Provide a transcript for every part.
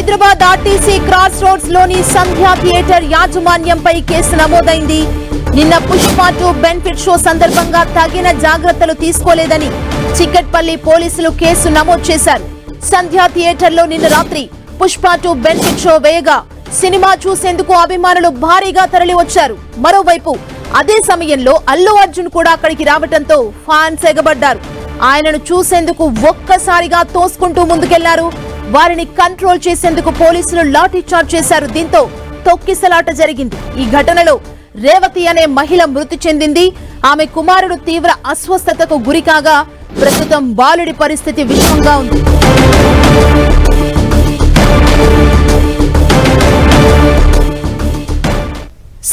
Secunderabad RTC cross roads లోని సంధ్యా theatre యాజమాన్యంపై case నమోదైంది. నిన్న పుష్ప 2 బెనిఫిట్ షో సందర్భంగా తగిన జాగ్రత్తలు తీసుకోలేదని చిక్కట్పల్లి పోలీసులు కేసు నమోదు చేశారు. సంధ్యా థియేటర్ లో నిన్న రాత్రి పుష్ప 2 బెనిఫిట్ షో వేయగా సినిమా చూసేందుకు అభిమానులు భారీగా తరలి వచ్చారు. మరోవైపు అదే సమయంలో అల్లు అర్జున్ కూడా అక్కడికి రావడంతో ఫ్యాన్స్ ఎగబడ్డారు. ఆయనను చూసేందుకు ఒక్కసారిగా తోసుకుంటూ ముందుకెళ్లారు. వారిని కంట్రోల్ చేసేందుకు పోలీసులు లాఠీ చార్జ్ చేశారు. దీంతో తొక్కిసలాట జరిగింది. ఈ ఘటనలో రేవతి అనే మహిళ మృతి చెందింది. ఆమె కుమారుడు తీవ్ర అస్వస్థతకు గురికాగా ప్రస్తుతం బాలుడి పరిస్థితి విషమంగా ఉంది.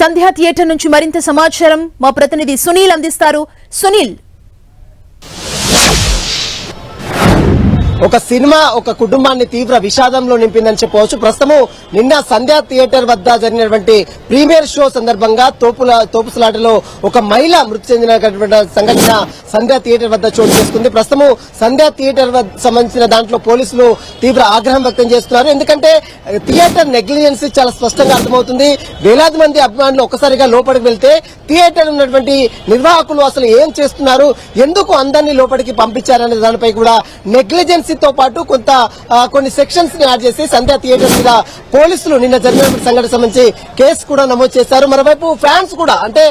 సంధ్యా థియేటర్ నుంచి మరింత సమాచారం మా ప్రతినిధి సునీల్ అందిస్తారు. సునీల్, ఒక సినిమా ఒక కుటుంబాన్ని తీవ్ర విషాదంలో నింపిందని చెప్పవచ్చు. ప్రస్తుతం నిన్న సంధ్యా థియేటర్ వద్ద జరిగినటువంటి ప్రీమియర్ షో సందర్భంగా తోపుసలాటలో ఒక మహిళ మృతి చెందినటువంటి సంఘటన సంధ్యా థియేటర్ వద్ద చోటు చేసుకుంది. ప్రస్తుతం సంధ్యా థియేటర్ సంబంధించిన దాంట్లో పోలీసులు తీవ్ర ఆగ్రహం వ్యక్తం చేస్తున్నారు. ఎందుకంటే థియేటర్ నెగ్లిజెన్సీ చాలా స్పష్టంగా అర్థమవుతుంది. వేలాది మంది అభిమానులు ఒక్కసారిగా లోపలికి వెళ్తే థియేటర్ ఉన్నటువంటి నిర్వాహకులు అసలు ఏం చేస్తున్నారు, ఎందుకు అందరినీ లోపలికి పంపించారనే దానిపై కూడా నెగ్లిజెన్స్ తో పాటు కొన్ని సెక్షన్స్ ని యాడ్ చేసి సంధ్యా థియేటర్ మీద పోలీసులు నిన్న జరిగిన సంఘటన సంబంధించి కేసు కూడా నమోదు చేశారు. మరోవైపు ఫ్యాన్స్ కూడా అంటే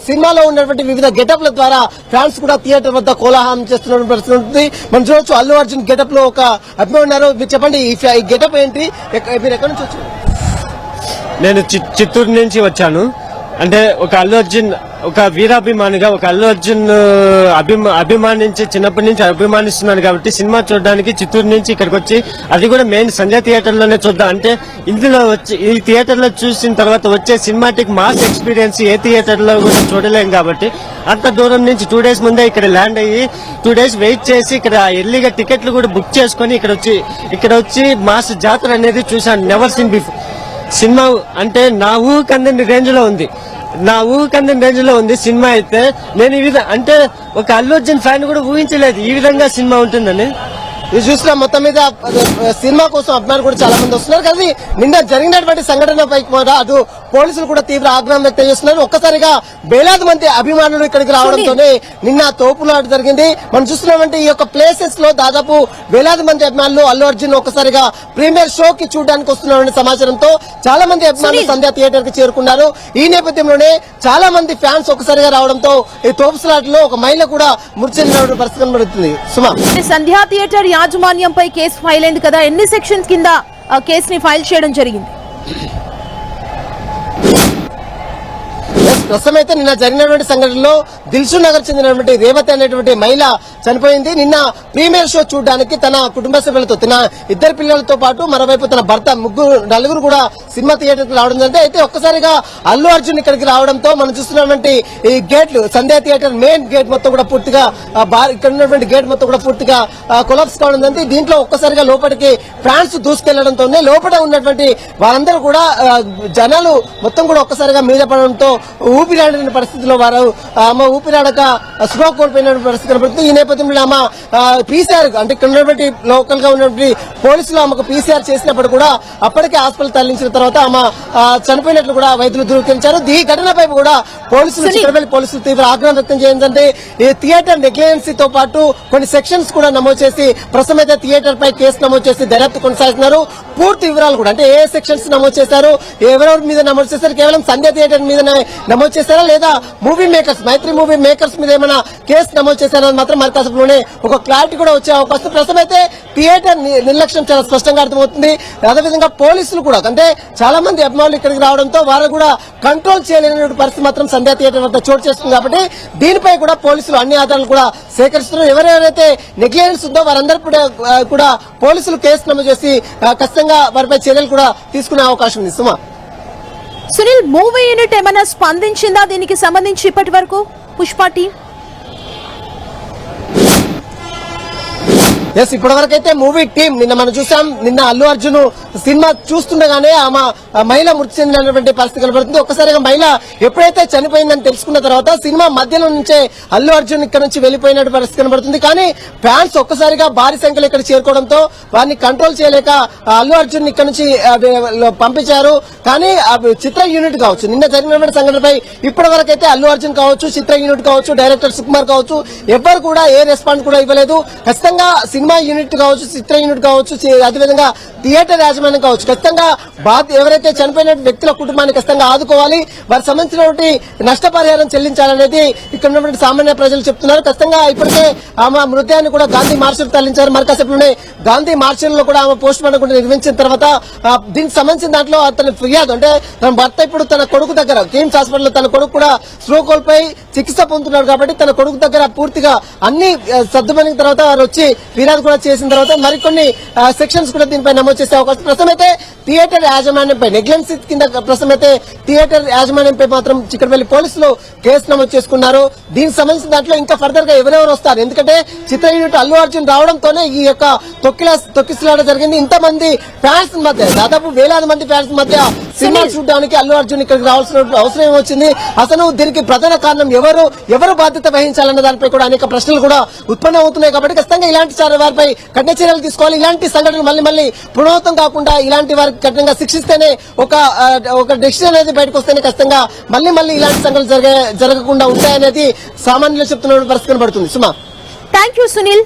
సినిమాలో ఉన్నటువంటి వివిధ గెటప్ల ద్వారా ఫ్యాన్స్ కూడా థియేటర్ వద్ద కోలాహలం చేస్తున్న పరిస్థితి ఉంటుంది. మనం చూడొచ్చు అల్లు అర్జున్ గెటప్ లో ఒక అభిమానులు ఉన్నారు. మీరు చెప్పండి, ఈ గెటప్ ఏంటి, మీరు ఎక్కడి నుంచి వచ్చారు? నేను చిత్తూరు నుంచి వచ్చాను. అంటే ఒక అల్లు అర్జున్ ఒక వీరాభిమానిగా ఒక అల్లు అర్జున్ అభిమానించి చిన్నప్పటి నుంచి అభిమానిస్తున్నాను కాబట్టి సినిమా చూడడానికి చిత్తూరు నుంచి ఇక్కడికి వచ్చి, అది కూడా మెయిన్ సంధ్యా థియేటర్ లోనే చూద్దాం. అంటే ఇందులో వచ్చి ఈ థియేటర్ లో చూసిన తర్వాత వచ్చే సినిమాటిక్ మాస్ ఎక్స్పీరియన్స్ ఏ థియేటర్ లో కూడా చూడలేం కాబట్టి అంత దూరం నుంచి 2 days ముందే ఇక్కడ ల్యాండ్ అయ్యి 2 days వెయిట్ చేసి ఇక్కడ ఎర్లీగా టికెట్లు కూడా బుక్ చేసుకుని ఇక్కడ వచ్చి మాస్ జాతర అనేది చూశాను. Never seen before. సినిమా అంటే నా ఊహకందని రేంజ్ లో ఉంది సినిమా అయితే. నేను ఈ విధంగా అంటే ఒక అల్లు అర్జున్ ఫ్యాన్ కూడా ఊహించలేదు ఈ విధంగా సినిమా ఉంటుందని. ఇది చూసిన మొత్తం మీద సినిమా కోసం అభిమానులు కూడా చాలా మంది వస్తున్నారు. కానీ నిన్న జరిగినటువంటి సంఘటనపై కూడా అటు పోలీసులు కూడా తీవ్ర ఆగ్రహం వ్యక్తం చేస్తున్నారు. ఒక్కసారిగా వేలాది మంది అభిమానులు ఇక్కడికి రావడంతోనే నిన్న తోపులాట జరిగింది. మనం చూస్తున్నటువంటి ఈ యొక్క ప్లేసెస్ లో దాదాపు వేలాది మంది అభిమానులు అల్లు అర్జున్ ఒక్కసారిగా ప్రీమియర్ షో కి చూడడానికి వస్తున్న సమాచారంతో చాలా మంది అభిమానులు సంధ్యా థియేటర్ కి చేరుకున్నారు. ఈ నేపథ్యంలోనే చాలా మంది ఫ్యాన్స్ ఒక్కసారిగా రావడంతో ఈ తోపులాటలో ఒక మహిళ కూడా మృతి చెందిన పరిస్థితి కనబడుతుంది. సుమా, సంధ్యా థియేటర్ యాజమాన్యంపై కేసు ఫైల్ అయింది కదా, ఎన్ని సెక్షన్స్ కింద కేసుని ఫైల్ చేయడం జరిగింది? ప్రస్తుతం అయితే నిన్న జరిగినటువంటి సంఘటనలో దిల్సుఖ్ నగర్ చెందినటువంటి రేవతి అనేటువంటి మహిళ చనిపోయింది. నిన్న ప్రీమియర్ షో చూడడానికి తన కుటుంబ సభ్యులతో, తన 2 పిల్లలతో పాటు మరోవైపు తన భర్త నలుగురు కూడా సినిమా థియేటర్ కి రావడం జరిగింది. అయితే ఒక్కసారిగా అల్లు అర్జున్ ఇక్కడికి రావడంతో మనం చూస్తున్నటువంటి ఈ గేట్లు సంధ్యా థియేటర్ మెయిన్ గేట్ మొత్తం కూడా పూర్తిగా ఇక్కడ ఉన్నటువంటి గేట్ మొత్తం కూడా పూర్తిగా కొలాప్స్ కావడం జరిగింది. దీంట్లో ఒక్కసారిగా లోపలికి ఫ్యాన్స్ దూసుకెళ్లడంతోనే లోపల ఉన్నటువంటి వారందరూ కూడా జనాలు మొత్తం కూడా ఒక్కసారిగా మీద పడడంతో ఊపిరాడిన పరిస్థితిలో వారు ఊపిరాడక స్పృహ కోల్పోయిన పరిస్థితి కనబడుతుంది. ఈ నేపథ్యంలో ఆమె పీసీఆర్ అంటే ఇక్కడ ఉన్నటువంటి లోకల్ గా ఉన్నటువంటి పోలీసులు ఆమెకు పీసీఆర్ చేసినప్పుడు కూడా అప్పటికే హాస్పిటల్ తరలించిన తర్వాత ఆమె చనిపోయినట్లు కూడా వైద్యులు ధృవీకరించారు. ఈ ఘటనపై కూడా పోలీసులు తీవ్ర ఆగ్రహం వ్యక్తం చేయాలంటే ఈ థియేటర్ నెగ్లిజెన్సీతో పాటు కొన్ని సెక్షన్స్ కూడా నమోదు చేసి ప్రస్తుతం అయితే థియేటర్ పై కేసు నమోదు చేసి దర్యాప్తు కొనసాగుతున్నారు. పూర్తి వివరాలు కూడా అంటే ఏ సెక్షన్స్ నమోదు చేశారు, ఎవరెవరి మీద నమోదు చేశారు, కేవలం సంధ్యా థియేటర్ మీద నమోదు చేశారా లేదా మూవీ మేకర్స్ మైత్రి మూవీ మేకర్స్ మీద ఏమైనా కేసు నమోదు చేశారని మాత్రం మరి కాసేపులోనే ఒక క్లారిటీ కూడా వచ్చే అవకాశం. ప్రస్తుతం అయితే థియేటర్ నిర్లక్ష్యం చాలా స్పష్టంగా అర్థమవుతుంది. అదేవిధంగా పోలీసులు కూడా అంటే చాలా మంది అభిమానులు ఇక్కడికి రావడంతో వారు కూడా కంట్రోల్ చేయలేని పరిస్థితి మాత్రం సంధ్యా థియేటర్ వద్ద చోటు చేస్తుంది. కాబట్టి దీనిపై కూడా పోలీసులు అన్ని ఆధారాలు కూడా సేకరిస్తున్నారు. ఎవరెవరైతే నెగ్లిజెన్స్ ఉందో వారందరూ కూడా పోలీసులు కేసు నమోదు చేసి ఖచ్చితంగా వారిపై చర్యలు కూడా తీసుకునే అవకాశం ఉంది. సుమా, సునీల్, మూవీ యూనిట్ ఏమైనా స్పందించిందా దీనికి సంబంధించి ఇప్పటి వరకు పుష్ప టీం? ఎస్, ఇప్పటి వరకు అయితే మూవీ టీం నిన్న మనం చూసాం. నిన్న అల్లు అర్జున్ సినిమా చూస్తుండగానే ఆమె మహిళ మృతి చెందినటువంటి పరిస్థితి కనబడుతుంది. ఒక్కసారిగా మహిళ ఎప్పుడైతే చనిపోయిందని తెలుసుకున్న తర్వాత సినిమా మధ్యలో నుంచే అల్లు అర్జున్ ఇక్కడ నుంచి వెళ్లిపోయినట్టు పరిస్థితి కనబడుతుంది. కానీ ఫ్యాన్స్ ఒక్కసారిగా భారీ సంఖ్యలో ఇక్కడ చేరుకోవడంతో వారిని కంట్రోల్ చేయలేక అల్లు అర్జున్ ఇక్కడ నుంచి పంపించారు. కానీ చిత్ర యూనిట్ కావచ్చు, నిన్న జరిగినటువంటి సంఘటనపై ఇప్పటి వరకు అయితే అల్లు అర్జున్ కావచ్చు, చిత్ర యూనిట్ కావచ్చు, డైరెక్టర్ సుకుమార్ కావచ్చు, ఎవ్వరు కూడా ఏ రెస్పాన్స్ కూడా ఇవ్వలేదు. ఖచ్చితంగా సినిమా యూనిట్ కావచ్చు, చిత్ర యూనిట్ కావచ్చు, అదేవిధంగా థియేటర్ యాజమాన్యం కావచ్చు, ఖచ్చితంగా ఎవరైతే చనిపోయిన వ్యక్తుల కుటుంబాన్ని ఖచ్చితంగా ఆదుకోవాలి, వారికి సంబంధించినటువంటి నష్టపరిహారం చెల్లించాలనేది ఇక్కడ ఉన్నటువంటి సామాన్య ప్రజలు చెప్తున్నారు. ఖచ్చితంగా ఇప్పటికే ఆమె మృతదేహాన్ని కూడా గాంధీ మార్చల్ తరలించారు. మరి కాసేపులోనే గాంధీ మార్చల్ లో కూడా ఆమె పోస్ట్ మార్టం కూడా నిర్వహించిన తర్వాత దీనికి సంబంధించిన దాంట్లో అతని ఫిర్యాదు అంటే తన భర్త ఇప్పుడు తన కొడుకు దగ్గర కిమ్స్ హాస్పిటల్ తన కొడుకు కూడా స్ట్రోక్ కోల్పై చికిత్స పొందుతున్నాడు కాబట్టి తన కొడుకు దగ్గర పూర్తిగా అన్ని సర్దుమణిన తర్వాత వారు వచ్చి ఫిర్యాదు కూడా చేసిన తర్వాత మరికొన్ని సెక్షన్స్ కూడా దీనిపై నమోదు చేసే అవకాశం. ప్రస్తుతం అయితే థియేటర్ యాజమాన్యంపై నెగ్లెన్సీ కింద ప్రస్తుతం అయితే థియేటర్ యాజమాన్యంపై మాత్రం చిక్కడపల్లి పోలీసులు కేసు నమోదు చేసుకున్నారు. దీనికి సంబంధించిన దాంట్లో ఇంకా ఫర్దర్ గా ఎవరెవరు వస్తారు, ఎందుకంటే చిత్ర యూనిట్ అల్లు అర్జున్ రావడంతోనే ఈ యొక్క తొక్కిసలాట జరిగింది. ఇంతమంది ఫ్యాన్స్ మధ్య దాదాపు వేలాది మంది ఫ్యాన్స్ మధ్య సినిమా చూడడానికి అల్లు అర్జున్ ఇక్కడికి రావాల్సిన అవసరం ఏమొచ్చింది, అసలు దీనికి ప్రధాన కారణం ఎవరు బాధ్యత వహించాలన్న దానిపై కూడా అనేక ప్రశ్నలు కూడా ఉత్పన్నం అవుతున్నాయి. కాబట్టి ఖచ్చితంగా ఇలాంటి వారిపై కఠిన చర్యలు తీసుకోవాలి. ఇలాంటి సంఘటనలు మళ్ళీ పునరావృతం కాకుండా ఇలాంటి వారికి కఠినంగా శిక్షిస్తేనే ఒక డెసిషన్ అనేది బయటకు వస్తేనే ఖచ్చితంగా మళ్ళీ ఇలాంటి సంఘటనలు జరగకుండా ఉంటాయనేది సామాన్యులు చెప్తున్న పరిస్థితి కనబడుతుంది. సుమా, థ్యాంక్ యూ సునీల్.